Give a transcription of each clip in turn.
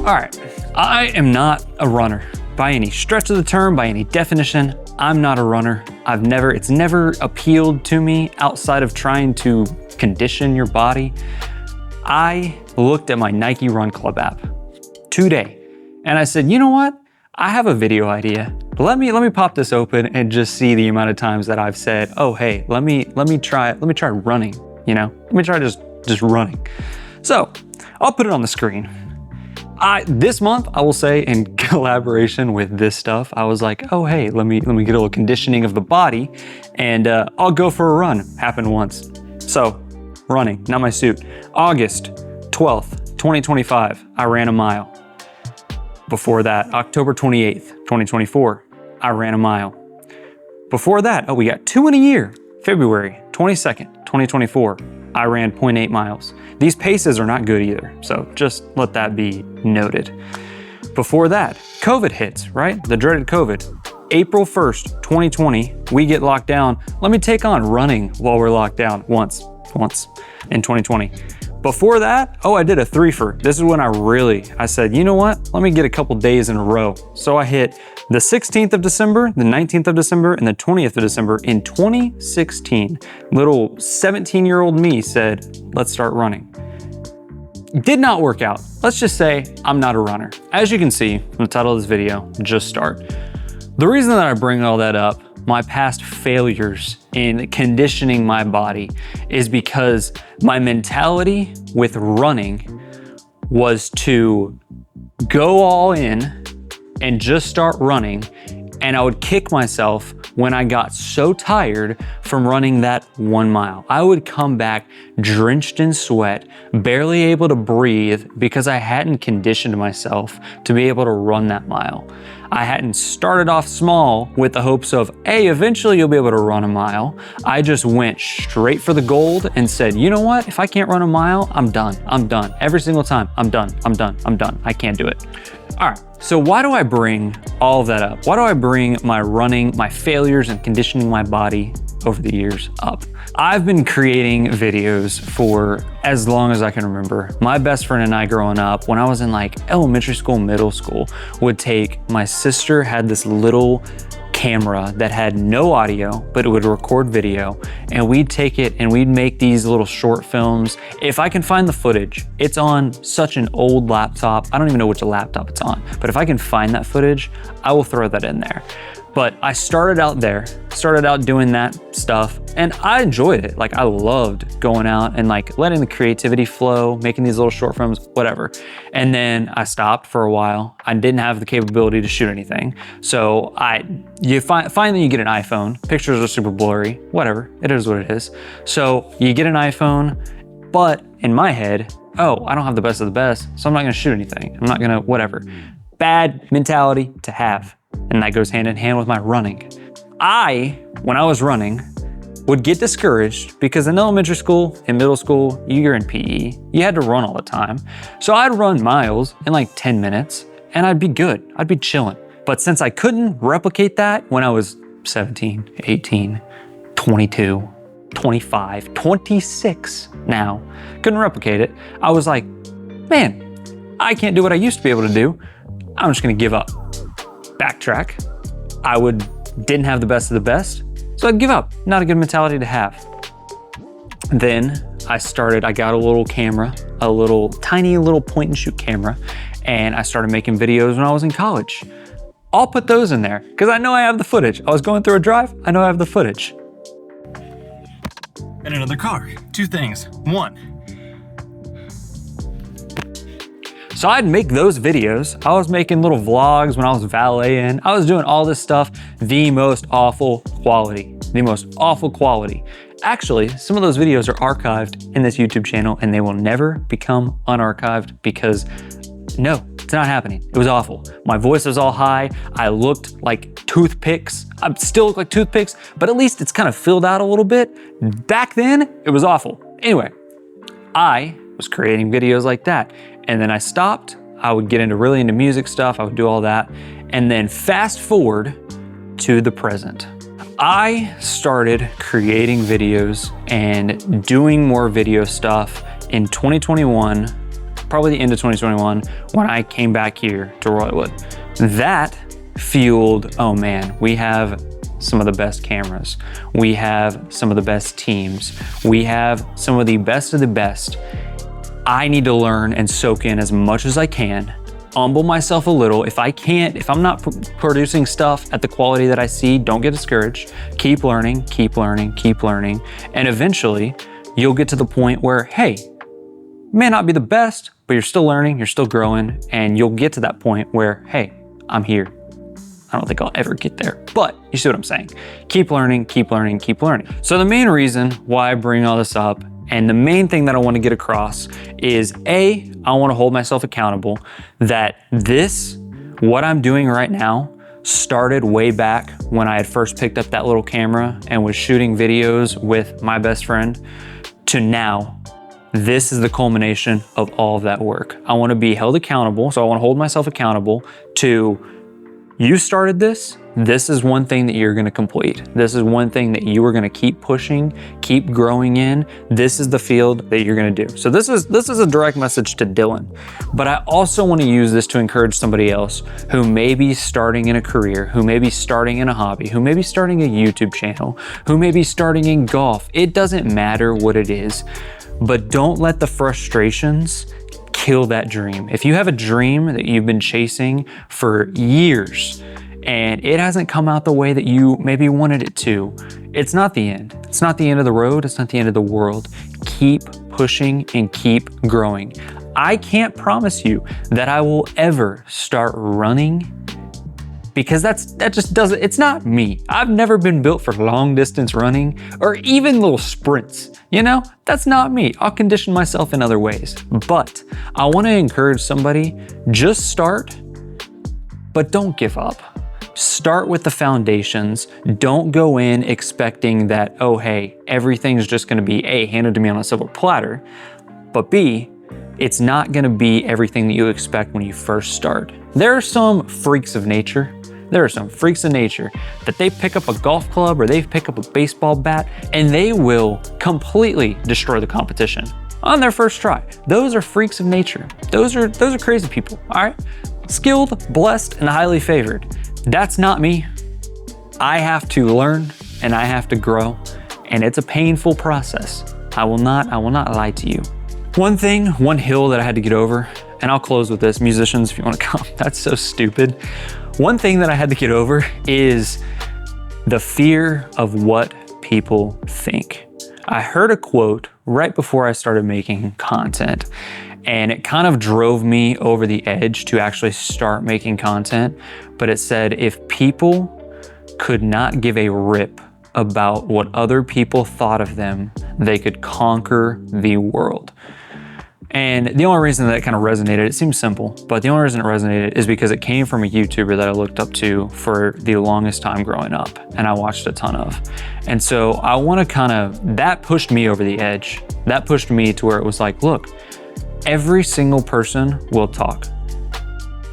All right, I am not a runner by any stretch of the term, by any definition. I'm not a runner. It's never appealed to me outside of trying to condition your body. I looked at my Nike Run Club app today and I said, you know what? I have a video idea. Let me pop this open and just see the amount of times that I've said, oh, hey, let me try running, Let me try just running. So I'll put it on the screen. This month, I will say, in collaboration with this stuff, I was like, oh, hey, let me get a little conditioning of the body and I'll go for a run. Happened once. So running, not my suit. August 12th, 2025, I ran a mile. Before that, October 28th, 2024, I ran a mile. Before that, we got 2 in a year. February 22nd, 2024, I ran 0.8 miles. These paces are not good either, so just let that be noted. Before that, COVID hits, right? The dreaded COVID. April 1st, 2020, we get locked down. Let me take on running while we're locked down once in 2020. Before that, I did a threefer. This is when I said, you know what? Let me get a couple days in a row. So I hit the 16th of December, the 19th of December, and the 20th of December in 2016. Little 17-year-old me said, let's start running. Did not work out. Let's just say I'm not a runner. As you can see from the title of this video, just start. The reason that I bring all that up, my past failures in conditioning my body, is because my mentality with running was to go all in and just start running, and I would kick myself when I got so tired from running that 1 mile. I would come back drenched in sweat, barely able to breathe because I hadn't conditioned myself to be able to run that mile. I hadn't started off small with the hopes of, hey, eventually you'll be able to run a mile. I just went straight for the gold and said, you know what? If I can't run a mile, I'm done. I'm done. Every single time, I'm done. I'm done. I'm done. I can't do it. All right. So why do I bring all of that up? Why do I bring my running, my failures, and conditioning my body over the years up? I've been creating videos for as long as I can remember. My best friend and I growing up, when I was in like elementary school, middle school, my sister had this little camera that had no audio, but it would record video, and we'd take it and we'd make these little short films. If I can find the footage, it's on such an old laptop. I don't even know which laptop it's on, but if I can find that footage, I will throw that in there. But I started out doing that stuff, and I enjoyed it. Like, I loved going out and like letting the creativity flow, making these little short films, whatever. And then I stopped for a while. I didn't have the capability to shoot anything. So finally you get an iPhone, pictures are super blurry, whatever, it is what it is. So you get an iPhone, but in my head, I don't have the best of the best, so I'm not gonna shoot anything. I'm not gonna, whatever. Bad mentality to have. And that goes hand in hand with my running. When I was running, would get discouraged because in elementary school and middle school, you're in PE, you had to run all the time. So I'd run miles in like 10 minutes and I'd be good, I'd be chilling. But since I couldn't replicate that when I was 17, 18, 22, 25, 26 now, couldn't replicate it, I was like, man, I can't do what I used to be able to do. I'm just gonna give up. Backtrack. Didn't have the best of the best, so I'd give up. Not a good mentality to have. Then I got a little camera, a little tiny little point and shoot camera, and I started making videos when I was in college. I'll put those in there because I know I have the footage. I was going through a drive, I know I have the footage. And another car. 2 things. 1. So I'd make those videos. I was making little vlogs when I was valeting. I was doing all this stuff, the most awful quality. Actually, some of those videos are archived in this YouTube channel and they will never become unarchived because no, it's not happening. It was awful. My voice was all high. I looked like toothpicks. I still look like toothpicks, but at least it's kind of filled out a little bit. Back then, it was awful. Anyway, I was creating videos like that. And then I stopped. I would get really into music stuff. I would do all that. And then fast forward to the present. I started creating videos and doing more video stuff in 2021 probably the end of 2021 when I came back here to Royalwood. That fueled, oh man, we have some of the best cameras. We have some of the best teams. We have some of the best. I need to learn and soak in as much as I can, humble myself a little. If I'm not producing stuff at the quality that I see, don't get discouraged. Keep learning. And eventually you'll get to the point where, hey, may not be the best, but you're still learning, you're still growing, and you'll get to that point where, hey, I'm here. I don't think I'll ever get there, but you see what I'm saying. Keep learning. So the main reason why I bring all this up, and the main thing that I want to get across is I want to hold myself accountable that what I'm doing right now started way back when I had first picked up that little camera and was shooting videos with my best friend to now. This is the culmination of all of that work. I want to be held accountable. So I want to hold myself accountable to, you started this. This is one thing that you're going to complete. This is one thing that you are going to keep pushing, keep growing in. This is the field that you're going to do. So this is a direct message to Dylan, but I also want to use this to encourage somebody else who may be starting in a career, who may be starting in a hobby, who may be starting a YouTube channel, who may be starting in golf. It doesn't matter what it is, but don't let the frustrations kill that dream. If you have a dream that you've been chasing for years and it hasn't come out the way that you maybe wanted it to, it's not the end. It's not the end of the road. It's not the end of the world. Keep pushing and keep growing. I can't promise you that I will ever start running, because that just doesn't, it's not me. I've never been built for long distance running or even little sprints. That's not me. I'll condition myself in other ways. But I want to encourage somebody, just start, but don't give up. Start with the foundations. Don't go in expecting that, oh, hey, everything's just going to be A, handed to me on a silver platter, but B, it's not going to be everything that you expect when you first start. There are some freaks of nature that they pick up a golf club or they pick up a baseball bat and they will completely destroy the competition on their first try. Those are freaks of nature. Those are crazy people, all right? Skilled, blessed, and highly favored. That's not me. I have to learn and I have to grow, and it's a painful process. I will not lie to you. One hill that I had to get over, and I'll close with this, musicians, if you want to come, that's so stupid. One thing that I had to get over is the fear of what people think. I heard a quote right before I started making content, and it kind of drove me over the edge to actually start making content. But it said, if people could not give a rip about what other people thought of them, they could conquer the world. And the only reason that kind of resonated, it seems simple, but the only reason it resonated is because it came from a YouTuber that I looked up to for the longest time growing up, and I watched a ton of. And so I want to that pushed me over the edge. That pushed me to where it was like, look, every single person will talk.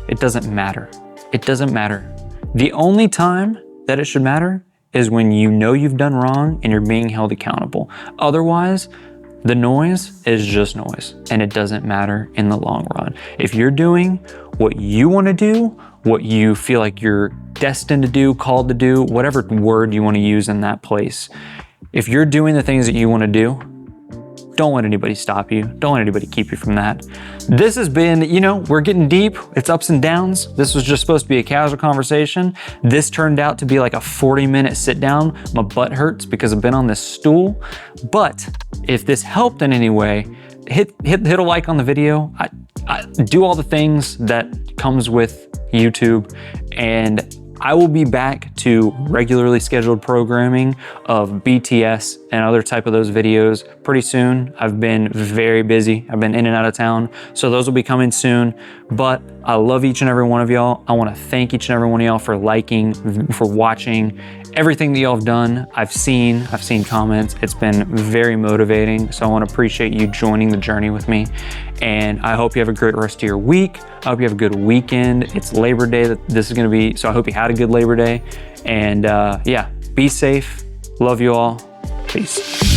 It doesn't matter. It doesn't matter. The only time that it should matter is when you know you've done wrong and you're being held accountable. Otherwise, the noise is just noise, and it doesn't matter in the long run. If you're doing what you want to do, what you feel like you're destined to do, called to do, whatever word you want to use in that place, if you're doing the things that you want to do, don't let anybody stop you. Don't let anybody keep you from that. This has been, we're getting deep. It's ups and downs. This was just supposed to be a casual conversation. This turned out to be like a 40-minute sit down. My butt hurts because I've been on this stool. But if this helped in any way, hit a like on the video. I do all the things that comes with YouTube, and I will be back to regularly scheduled programming of BTS and other type of those videos pretty soon. I've been very busy. I've been in and out of town, so those will be coming soon. But I love each and every one of y'all. I want to thank each and every one of y'all for liking, for watching, everything that y'all have done. I've seen comments. It's been very motivating. So I want to appreciate you joining the journey with me. And I hope you have a great rest of your week. I hope you have a good weekend. It's Labor Day that this is going to be. So I hope you had a good Labor Day. And yeah, be safe. Love you all. Peace.